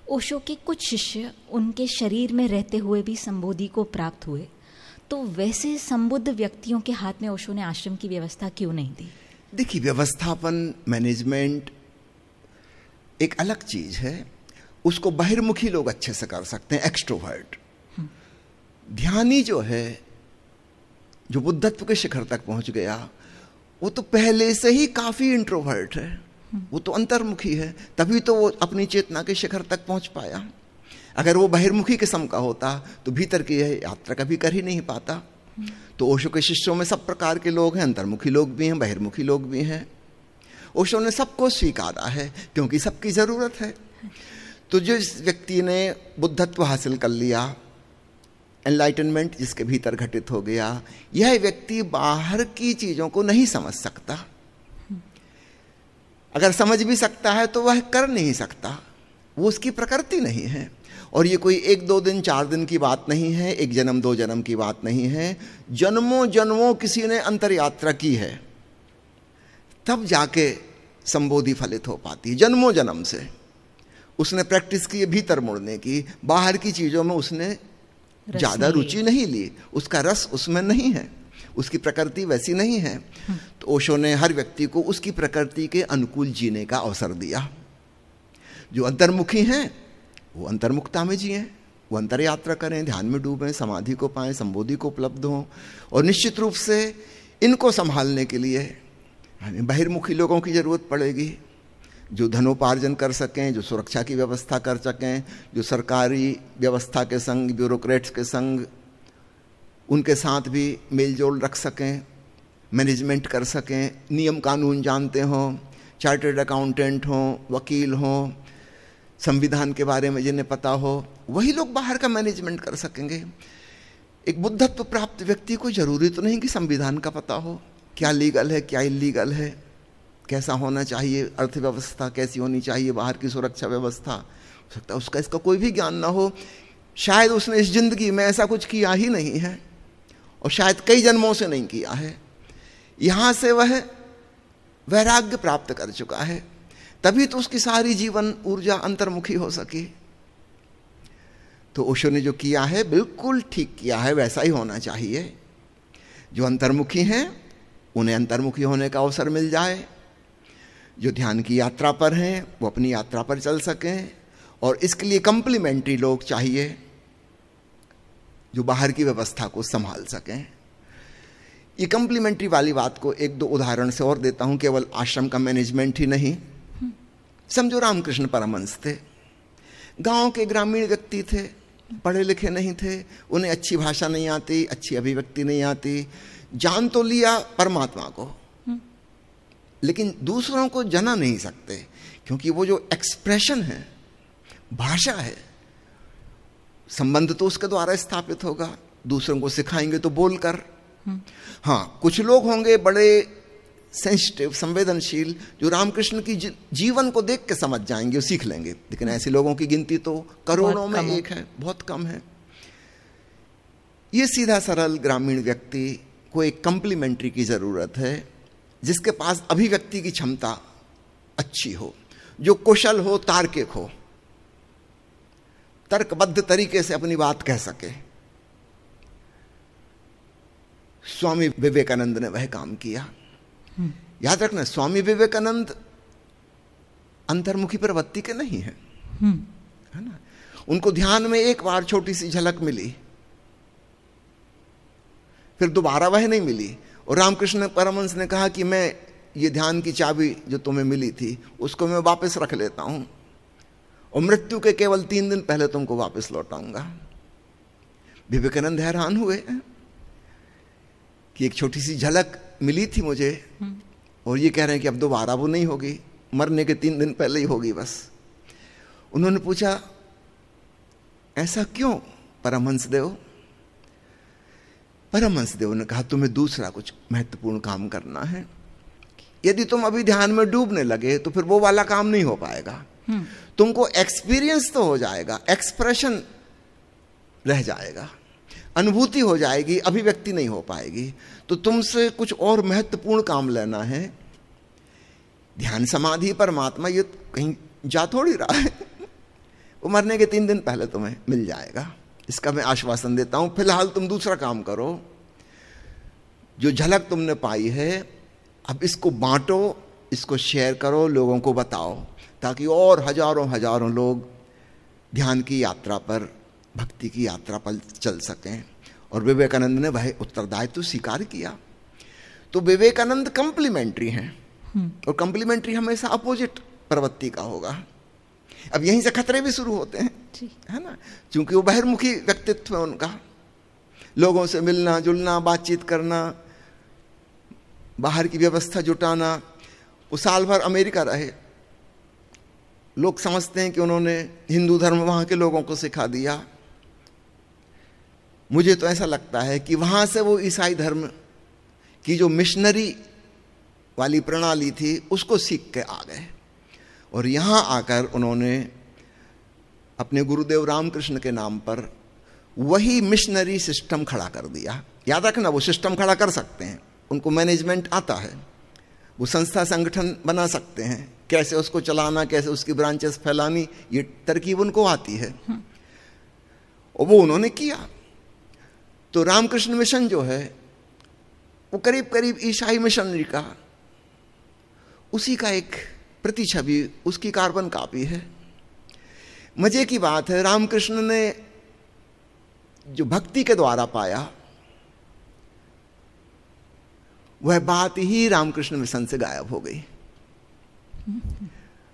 ओशो के कुछ शिष्य उनके शरीर में रहते हुए भी संबोधि को प्राप्त हुए, तो वैसे संबुद्ध व्यक्तियों के हाथ में ओशो ने आश्रम की व्यवस्था क्यों नहीं दी? देखिए, व्यवस्थापन, मैनेजमेंट एक अलग चीज है। उसको बहिर्मुखी लोग अच्छे से कर सकते हैं, एक्सट्रोवर्ट। ध्यानी जो है, जो बुद्धत्व के शिखर तक पहुंच गया, वो तो पहले से ही काफी इंट्रोवर्ट है, वो तो अंतर्मुखी है, तभी तो वो अपनी चेतना के शिखर तक पहुंच पाया। अगर वो बहिर्मुखी किस्म का होता तो भीतर की यह यात्रा कभी कर ही नहीं पाता। तो ओशो के शिष्यों में सब प्रकार के लोग हैं, अंतर्मुखी लोग भी हैं, बहिर्मुखी लोग भी हैं। ओशो ने सबको स्वीकारा है क्योंकि सबकी जरूरत है। तो जिस व्यक्ति ने बुद्धत्व हासिल कर लिया, एनलाइटनमेंट जिसके भीतर घटित हो गया, यह व्यक्ति बाहर की चीजों को नहीं समझ सकता। अगर समझ भी सकता है तो वह कर नहीं सकता, वो उसकी प्रकृति नहीं है। और ये कोई 1-2 दिन 4 दिन की बात नहीं है, 1 जन्म 2 जन्म की बात नहीं है। जन्मों जन्मों किसी ने अंतर यात्रा की है, तब जाके संबोधि फलित हो पाती है। जन्मों जन्म से उसने प्रैक्टिस की भीतर मुड़ने की, बाहर की चीजों में उसने ज्यादा रुचि नहीं ली, उसका रस उसमें नहीं है, उसकी प्रकृति वैसी नहीं है। तो ओशो ने हर व्यक्ति को उसकी प्रकृति के अनुकूल जीने का अवसर दिया। जो अंतर्मुखी हैं वो अंतर्मुखता में जिए, वो अंतर यात्रा करें, ध्यान में डूबें, समाधि को पाएं, संबोधि को उपलब्ध हों। और निश्चित रूप से इनको संभालने के लिए हमें बहिर्मुखी लोगों की जरूरत पड़ेगी, जो धनोपार्जन कर सकें, जो सुरक्षा की व्यवस्था कर सकें, जो सरकारी व्यवस्था के संग, ब्यूरोक्रेट्स के संग उनके साथ भी मेलजोल रख सकें, मैनेजमेंट कर सकें, नियम कानून जानते हों, चार्टर्ड अकाउंटेंट हों, वकील हों, संविधान के बारे में जिन्हें पता हो, वही लोग बाहर का मैनेजमेंट कर सकेंगे। एक बुद्धत्व प्राप्त व्यक्ति को जरूरी तो नहीं कि संविधान का पता हो, क्या लीगल है, क्या इलीगल है, कैसा होना चाहिए, अर्थव्यवस्था कैसी होनी चाहिए, बाहर की सुरक्षा व्यवस्था, हो सकता है उसका इसका कोई भी ज्ञान ना हो। शायद उसने इस जिंदगी में ऐसा कुछ किया ही नहीं है, और शायद कई जन्मों से नहीं किया है। यहां से वह वैराग्य प्राप्त कर चुका है, तभी तो उसकी सारी जीवन ऊर्जा अंतर्मुखी हो सकी। तो ओशो ने जो किया है बिल्कुल ठीक किया है, वैसा ही होना चाहिए। जो अंतर्मुखी हैं उन्हें अंतर्मुखी होने का अवसर मिल जाए, जो ध्यान की यात्रा पर हैं वो अपनी यात्रा पर चल सकें, और इसके लिए कंप्लीमेंट्री लोग चाहिए जो बाहर की व्यवस्था को संभाल सकें। ये कंप्लीमेंट्री वाली बात को 1-2 उदाहरण से और देता हूं। केवल आश्रम का मैनेजमेंट ही नहीं, समझो रामकृष्ण परमहंस थे, गांव के ग्रामीण व्यक्ति थे, पढ़े लिखे नहीं थे, उन्हें अच्छी भाषा नहीं आती, अच्छी अभिव्यक्ति नहीं आती, जान तो लिया परमात्मा को, लेकिन दूसरों को जना नहीं सकते, क्योंकि वो जो एक्सप्रेशन है, भाषा है, संबंध तो उसके द्वारा स्थापित होगा, दूसरों को सिखाएंगे तो बोलकर। हाँ, कुछ लोग होंगे बड़े सेंसिटिव, संवेदनशील, जो रामकृष्ण की जीवन को देख के समझ जाएंगे और सीख लेंगे, लेकिन ऐसे लोगों की गिनती तो करोड़ों में एक है, बहुत कम है। ये सीधा सरल ग्रामीण व्यक्ति को एक कंप्लीमेंट्री की जरूरत है, जिसके पास अभिव्यक्ति की क्षमता अच्छी हो, जो कुशल हो, तार्किक हो, तर्कबद्ध तरीके से अपनी बात कह सके। स्वामी विवेकानंद ने वह काम किया। याद रखना, स्वामी विवेकानंद अंतर्मुखी प्रवृत्ति के नहीं है, है ना। उनको ध्यान में एक बार छोटी सी झलक मिली, फिर दोबारा वह नहीं मिली, और रामकृष्ण परमहंस ने कहा कि मैं ये ध्यान की चाबी जो तुम्हें मिली थी उसको मैं वापस रख लेता हूं, और मृत्यु के केवल 3 दिन पहले तुमको वापस लौटाऊंगा। विवेकानंद हैरान हुए कि एक छोटी सी झलक मिली थी मुझे, और ये कह रहे हैं कि अब दोबारा वो नहीं होगी, मरने के 3 दिन पहले ही होगी बस। उन्होंने पूछा, ऐसा क्यों परमहंस देव? परमहंस देव ने कहा, तुम्हें दूसरा कुछ महत्वपूर्ण काम करना है। यदि तुम अभी ध्यान में डूबने लगे तो फिर वो वाला काम नहीं हो पाएगा। तुमको एक्सपीरियंस तो हो जाएगा, एक्सप्रेशन रह जाएगा, अनुभूति हो जाएगी, अभिव्यक्ति नहीं हो पाएगी। तो तुमसे कुछ और महत्वपूर्ण काम लेना है। ध्यान समाधि परमात्मा ये कहीं जा थोड़ी रहा है, वो मरने के 3 दिन पहले तुम्हें मिल जाएगा, इसका मैं आश्वासन देता हूं। फिलहाल तुम दूसरा काम करो, जो झलक तुमने पाई है अब इसको बांटो, इसको शेयर करो, लोगों को बताओ, ताकि और हजारों हजारों लोग ध्यान की यात्रा पर, भक्ति की यात्रा पर चल सकें। और विवेकानंद ने वह उत्तरदायित्व स्वीकार किया। तो विवेकानंद कंप्लीमेंट्री हैं, और कंप्लीमेंट्री हमेशा अपोजिट प्रवृत्ति का होगा। अब यहीं से खतरे भी शुरू होते हैं, है ना, क्योंकि वो बहिर्मुखी व्यक्तित्व है उनका, लोगों से मिलना जुलना, बातचीत करना, बाहर की व्यवस्था जुटाना। वो साल भर अमेरिका रहे, लोग समझते हैं कि उन्होंने हिंदू धर्म वहां के लोगों को सिखा दिया। मुझे तो ऐसा लगता है कि वहां से वो ईसाई धर्म की जो मिशनरी वाली प्रणाली थी उसको सीख के आ गए, और यहां आकर उन्होंने अपने गुरुदेव रामकृष्ण के नाम पर वही मिशनरी सिस्टम खड़ा कर दिया। याद रखना, वो सिस्टम खड़ा कर सकते हैं, उनको मैनेजमेंट आता है, वो संस्था संगठन बना सकते हैं, कैसे उसको चलाना, कैसे उसकी ब्रांचेस फैलानी, ये तरकीब उनको आती है, और वो उन्होंने किया। तो रामकृष्ण मिशन जो है वो करीब करीब ईसाई मिशनरी का, उसी का एक प्रतिछवि, उसकी कार्बन कॉपी है। मजे की बात है, रामकृष्ण ने जो भक्ति के द्वारा पाया वह बात ही रामकृष्ण मिशन से गायब हो गई।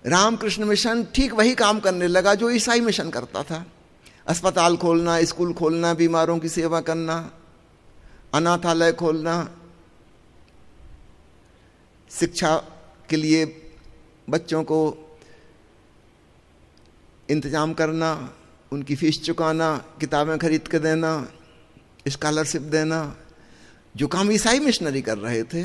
रामकृष्ण मिशन ठीक वही काम करने लगा जो ईसाई मिशन करता था। अस्पताल खोलना, स्कूल खोलना, बीमारों की सेवा करना, अनाथालय खोलना, शिक्षा के लिए बच्चों को इंतजाम करना, उनकी फीस चुकाना, किताबें खरीद के देना, स्कॉलरशिप देना। जो काम ईसाई मिशनरी कर रहे थे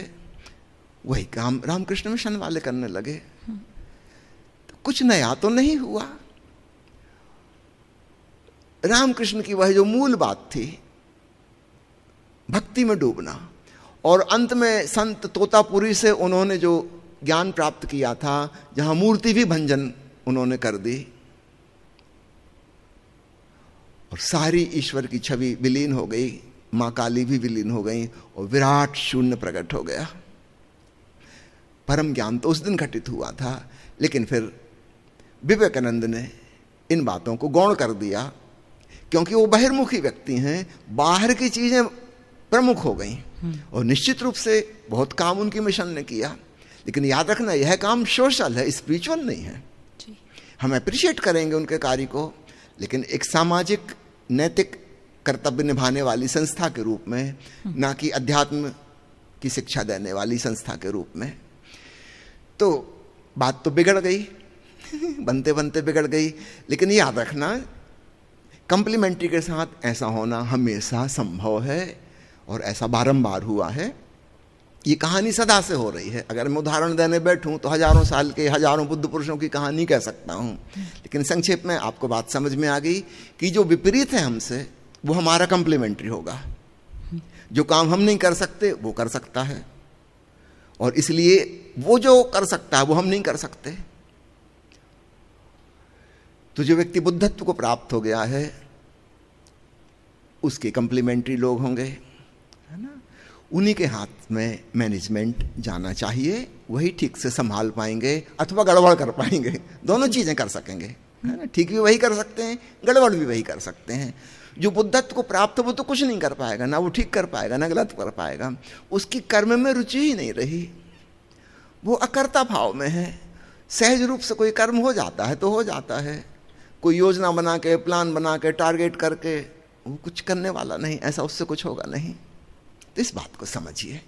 वही काम रामकृष्ण मिशन वाले करने लगे। तो कुछ नया तो नहीं हुआ। रामकृष्ण की वह जो मूल बात थी, भक्ति में डूबना, और अंत में संत तोतापुरी से उन्होंने जो ज्ञान प्राप्त किया था, जहां मूर्ति भी भंजन उन्होंने कर दी और सारी ईश्वर की छवि विलीन हो गई, मां काली भी विलीन हो गई और विराट शून्य प्रकट हो गया। परम ज्ञान तो उस दिन घटित हुआ था, लेकिन फिर विवेकानंद ने इन बातों को गौण कर दिया, क्योंकि वो बहिर्मुखी व्यक्ति हैं, बाहर की चीजें प्रमुख हो गई, और निश्चित रूप से बहुत काम उनकी मिशन ने किया। लेकिन याद रखना, यह काम सोशल है, स्पिरिचुअल नहीं है। हम अप्रिशिएट करेंगे उनके कार्य को, लेकिन एक सामाजिक नैतिक कर्तव्य निभाने वाली संस्था के रूप में, ना कि अध्यात्म की शिक्षा देने वाली संस्था के रूप में। तो बात तो बिगड़ गई, बनते बनते बिगड़ गई। लेकिन याद रखना, कंप्लीमेंट्री के साथ ऐसा होना हमेशा संभव है, और ऐसा बारंबार हुआ है। ये कहानी सदा से हो रही है। अगर मैं उदाहरण देने बैठूं तो हजारों साल के, हजारों बुद्ध पुरुषों की कहानी कह सकता हूं, लेकिन संक्षेप में आपको बात समझ में आ गई कि जो विपरीत है हमसे, वो हमारा कंप्लीमेंट्री होगा। जो काम हम नहीं कर सकते वो कर सकता है, और इसलिए वो जो कर सकता है वो हम नहीं कर सकते। तो जो व्यक्ति बुद्धत्व को प्राप्त हो गया है, उसके कंप्लीमेंट्री लोग होंगे, है ना, उन्हीं के हाथ में मैनेजमेंट जाना चाहिए। वही ठीक से संभाल पाएंगे अथवा गड़बड़ कर पाएंगे, दोनों चीजें कर सकेंगे, है ना। ठीक भी वही कर सकते हैं, गड़बड़ भी वही कर सकते हैं। जो बुद्धत्व को प्राप्त, वो तो कुछ नहीं कर पाएगा, ना वो ठीक कर पाएगा ना गलत कर पाएगा। उसकी कर्म में रुचि ही नहीं रही, वो अकर्ता भाव में है। सहज रूप से कोई कर्म हो जाता है तो हो जाता है, कोई योजना बना के, प्लान बना के, टारगेट करके वो कुछ करने वाला नहीं, ऐसा उससे कुछ होगा नहीं। तो इस बात को समझिए।